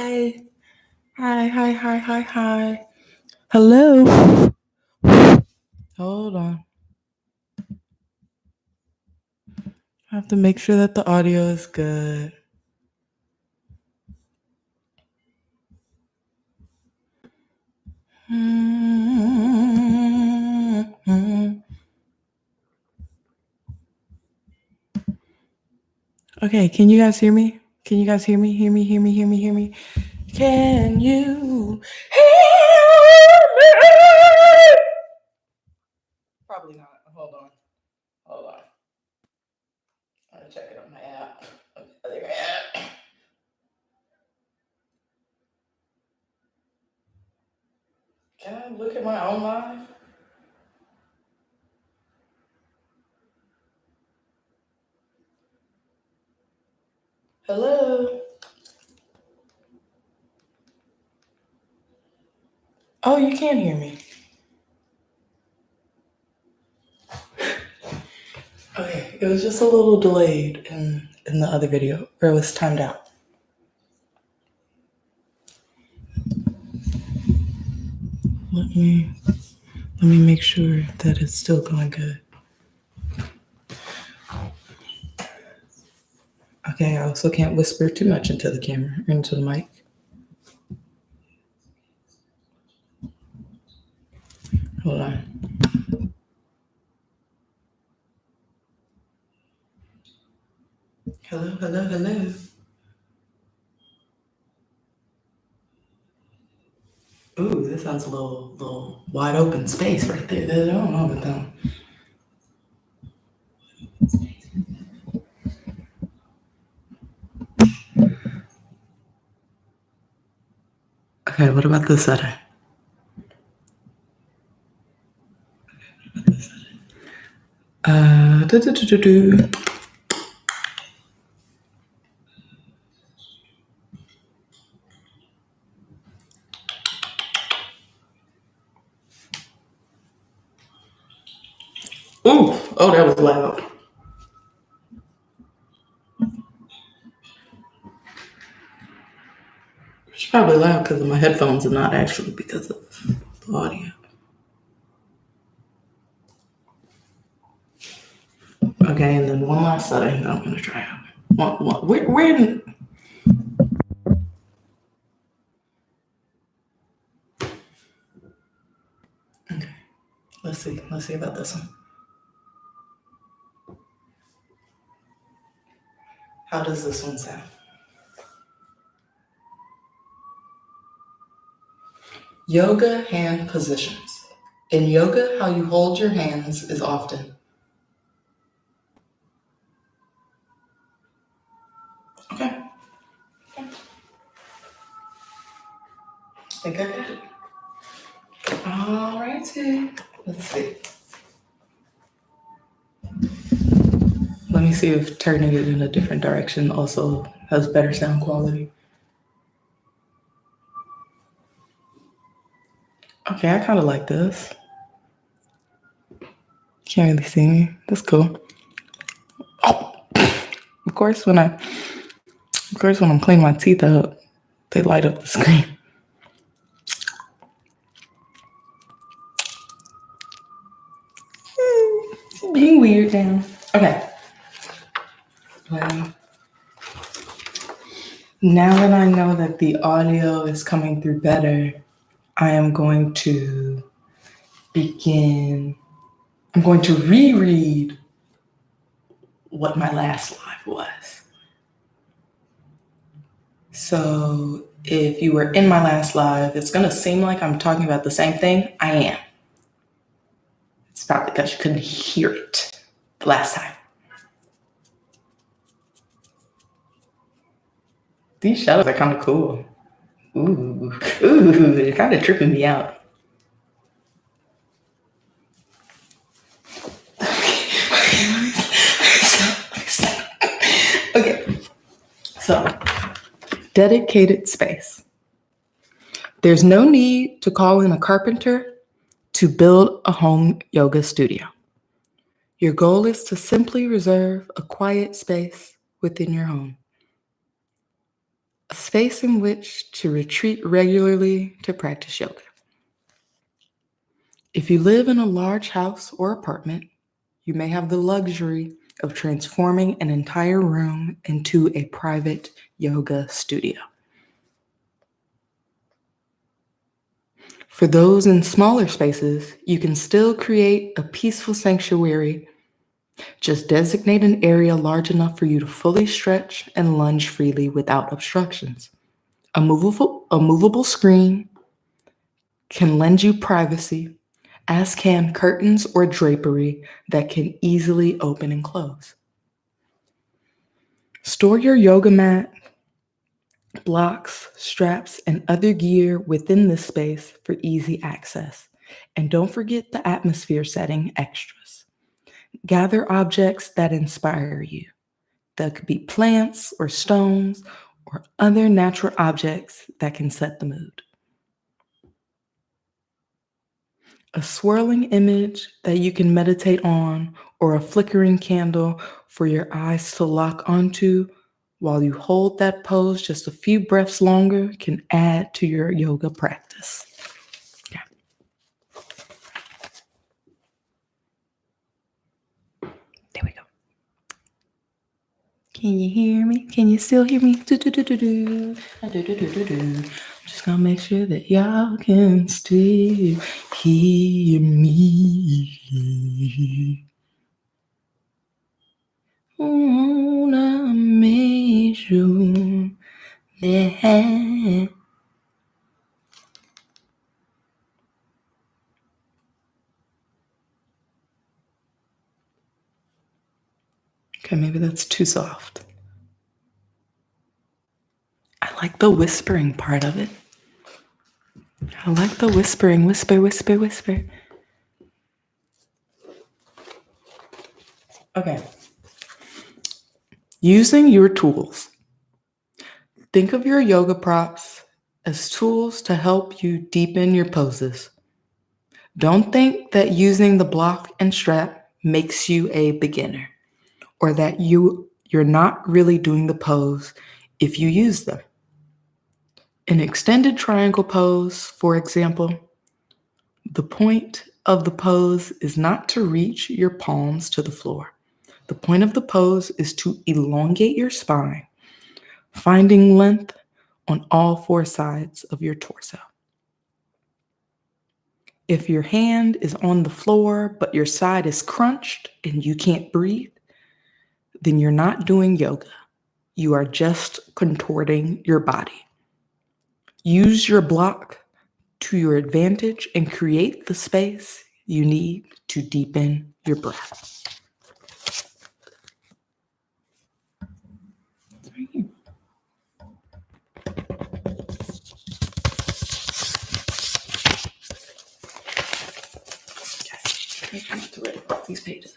Hi. Hi. Hello. Hold on. I have to make sure that the audio is good. Okay, can you guys hear me? Can you guys hear me? Hear me? Can you hear me? Probably not. Hold on. I'm gonna check it on my app. Other app. Can I look at my own live? Hello? Oh, you can hear me. Okay, it was just a little delayed in the other video, or it was timed out. Let me make sure that it's still going good. Okay, I also can't whisper too much into the camera, or into the mic. Hold on. Hello. Ooh, this sounds a little wide open space right there. I don't know about that one. Okay, what about this setting? Do. Ooh, oh, that was loud. It's probably loud because of my headphones and not actually because of the audio. Okay, and then one last setting that I'm going to try out. We're in... Okay, let's see about this one. How does this one sound? Yoga hand positions. In yoga, how you hold your hands is often. Okay. I think I got it. All righty. Let's see. Let me see if turning it in a different direction also has better sound quality. Okay, I kind of like this. Can't really see me. That's cool. Oh, of course, when I'm cleaning my teeth out, they light up the screen. Being weird now. Okay. Now that I know that the audio is coming through better, I am going to begin. I'm going to reread what my last live was. So if you were in my last live, it's going to seem like I'm talking about the same thing. I am. It's probably because you couldn't hear it the last time. These shadows are kind of cool. Ooh, they're kind of tripping me out. Okay, so dedicated space. There's no need to call in a carpenter to build a home yoga studio. Your goal is to simply reserve a quiet space within your home. a space in which to retreat regularly to practice yoga. If you live in a large house or apartment, you may have the luxury of transforming an entire room into a private yoga studio. For those in smaller spaces, you can still create a peaceful sanctuary. Just designate an area large enough for you to fully stretch and lunge freely without obstructions. A movable screen can lend you privacy, as can curtains or drapery that can easily open and close. Store your yoga mat, blocks, straps, and other gear within this space for easy access. And don't forget the atmosphere setting extras. Gather objects that inspire you. That could be plants or stones or other natural objects that can set the mood. A swirling image that you can meditate on, or a flickering candle for your eyes to lock onto while you hold that pose just a few breaths longer can add to your yoga practice. Yeah. There we go. Can you hear me? Can you still hear me? Do-do-do-do-do. Do-do-do-do-do. I'm just gonna make sure that y'all can still hear me. Wanna make sure that. Okay, maybe that's too soft. I like the whispering part of it. I like the whispering. Whisper, whisper, whisper. Okay. Using your tools. Think of your yoga props as tools to help you deepen your poses. Don't think that using the block and strap makes you a beginner, or that you're not really doing the pose if you use them. An extended triangle pose, for example, the point of the pose is not to reach your palms to the floor. The point of the pose is to elongate your spine, finding length on all four sides of your torso. If your hand is on the floor, but your side is crunched and you can't breathe, then you're not doing yoga. You are just contorting your body. Use your block to your advantage and create the space you need to deepen your breath. Make sure not to rip these pages out.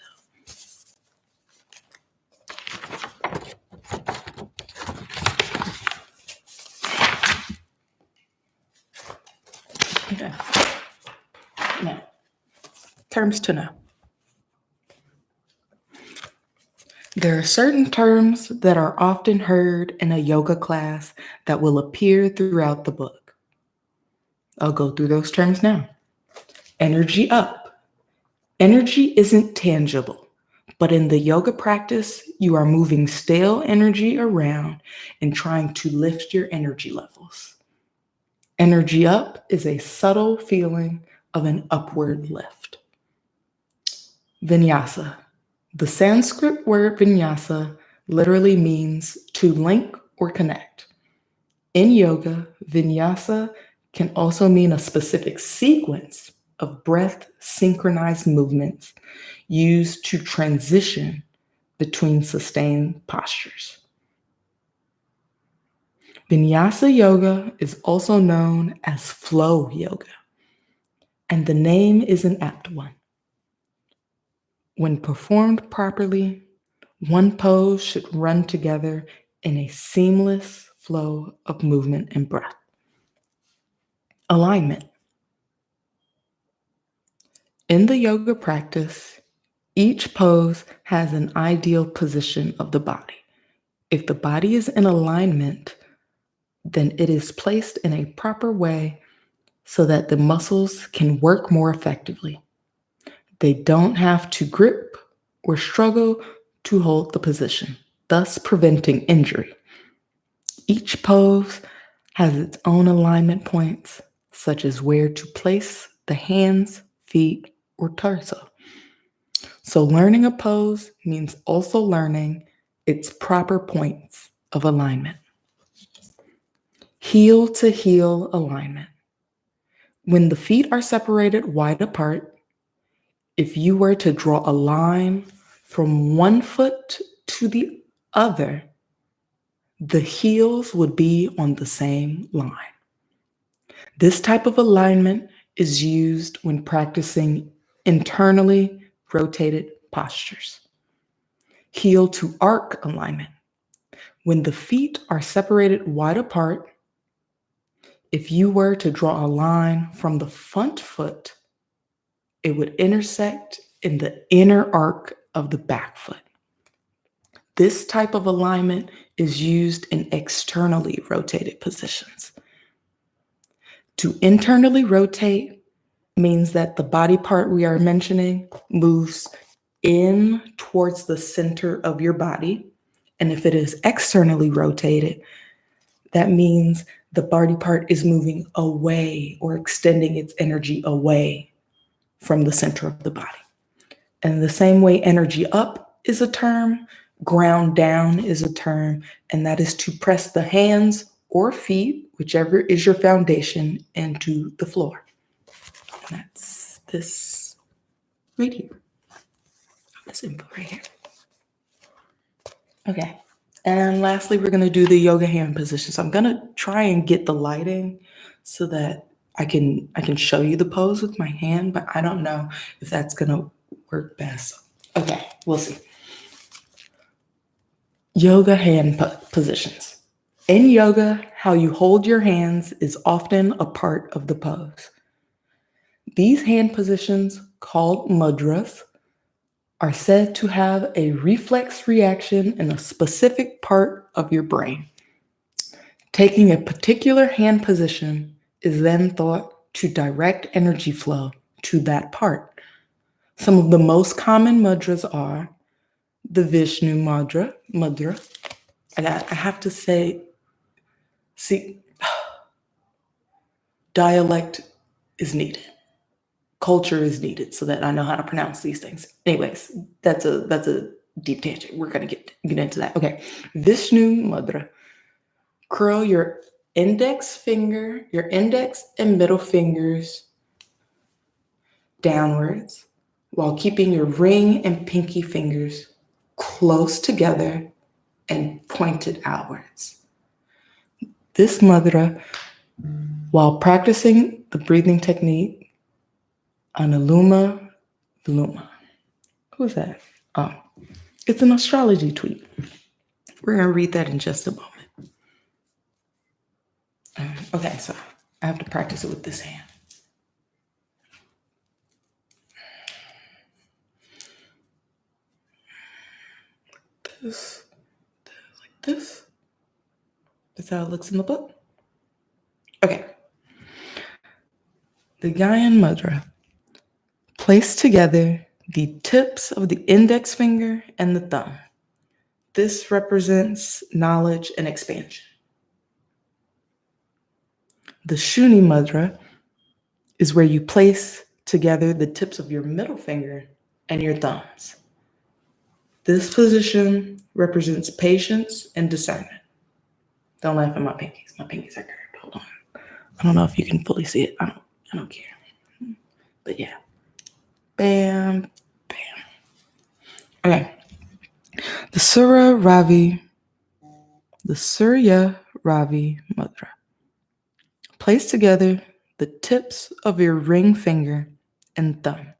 Okay. Now, terms to know. There are certain terms that are often heard in a yoga class that will appear throughout the book. I'll go through those terms now. Energy up. Energy isn't tangible, but in the yoga practice, you are moving stale energy around and trying to lift your energy levels. Energy up is a subtle feeling of an upward lift. Vinyasa. The Sanskrit word vinyasa literally means to link or connect. In yoga, vinyasa can also mean a specific sequence of breath synchronized movements used to transition between sustained postures. Vinyasa yoga is also known as flow yoga, and the name is an apt one. When performed properly, one pose should run together in a seamless flow of movement and breath. Alignment. In the yoga practice, each pose has an ideal position of the body. If the body is in alignment, then it is placed in a proper way so that the muscles can work more effectively. They don't have to grip or struggle to hold the position, thus preventing injury. Each pose has its own alignment points, such as where to place the hands, feet, or torso. So, learning a pose means also learning its proper points of alignment. Heel to heel alignment. When the feet are separated wide apart, if you were to draw a line from one foot to the other, the heels would be on the same line. This type of alignment is used when practicing internally rotated postures. Heel to arc alignment. When the feet are separated wide apart, if you were to draw a line from the front foot, it would intersect in the inner arc of the back foot. This type of alignment is used in externally rotated positions. To internally rotate means that the body part we are mentioning moves in towards the center of your body. And if it is externally rotated, that means the body part is moving away or extending its energy away from the center of the body. And the same way energy up is a term, ground down is a term, and that is to press the hands or feet, whichever is your foundation, into the floor. And that's this right here. This info right here. Okay. And lastly, we're going to do the yoga hand position. So I'm going to try and get the lighting so that I can show you the pose with my hand, but I don't know if that's going to work best. Okay, we'll see. Yoga hand positions. In yoga, how you hold your hands is often a part of the pose. These hand positions, called mudras, are said to have a reflex reaction in a specific part of your brain. Taking a particular hand position is then thought to direct energy flow to that part. Some of the most common mudras are the Vishnu mudra. I have to say, dialect is needed. Culture is needed so that I know how to pronounce these things. Anyways, that's a deep tangent. We're gonna get into that. Okay, Vishnu mudra. Curl your index and middle fingers downwards while keeping your ring and pinky fingers close together and pointed outwards. This mudra, while practicing the breathing technique, Anuloma Viloma. Who's that? Oh, it's an astrology tweet. We're going to read that in just a moment. Okay, so I have to practice it with this hand. This, like this. That's how it looks in the book. Okay. The Gyan Mudra. Place together the tips of the index finger and the thumb. This represents knowledge and expansion. The Shuni Mudra is where you place together the tips of your middle finger and your thumbs. This position represents patience and discernment. Don't laugh at my pinkies. My pinkies are curved. Hold on. I don't know if you can fully see it. I don't care. But yeah. Bam, bam. Okay. The Surya Ravi Mudra. Place together the tips of your ring finger and thumb.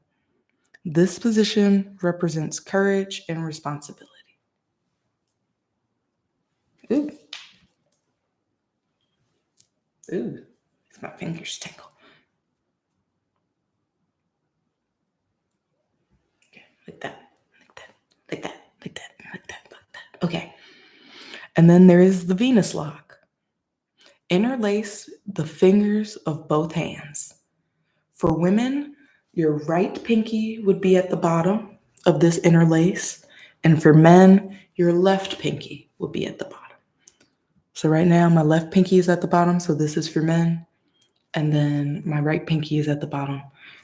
This position represents courage and responsibility. Ooh. My fingers tingle. Okay, like that. Okay. And then there is the Venus lock. interlace the fingers of both hands. For women, your right pinky would be at the bottom of this interlace, and for men, your left pinky will be at the bottom. So right now, my left pinky is at the bottom, so this is for men, and then my right pinky is at the bottom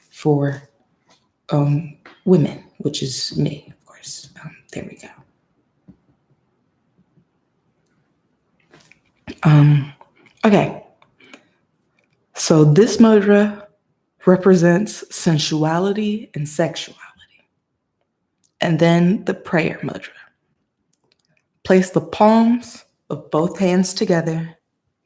for women, which is me, of course. There we go. Okay. So this mudra represents sensuality and sexuality. And then the prayer mudra. Place the palms of both hands together.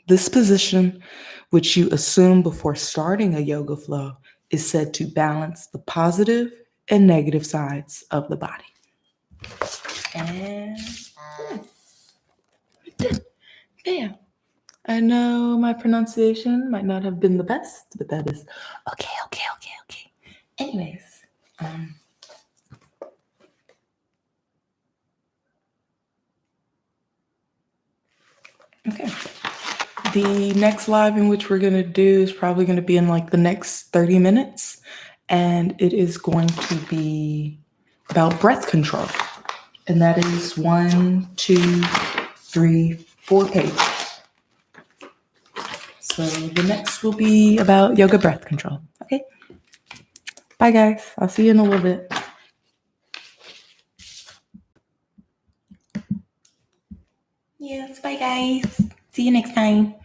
This position, which you assume before starting a yoga flow, is said to balance the positive and negative sides of the body. And bam. I know my pronunciation might not have been the best, but that is okay. Anyways, okay. The next live in which we're going to do is probably going to be in like the next 30 minutes. And it is going to be about breath control. And that is 1, 2, 3, 4 pages. So the next will be about yoga breath control. Okay. Bye, guys. I'll see you in a little bit. Yes, bye, guys. See you next time.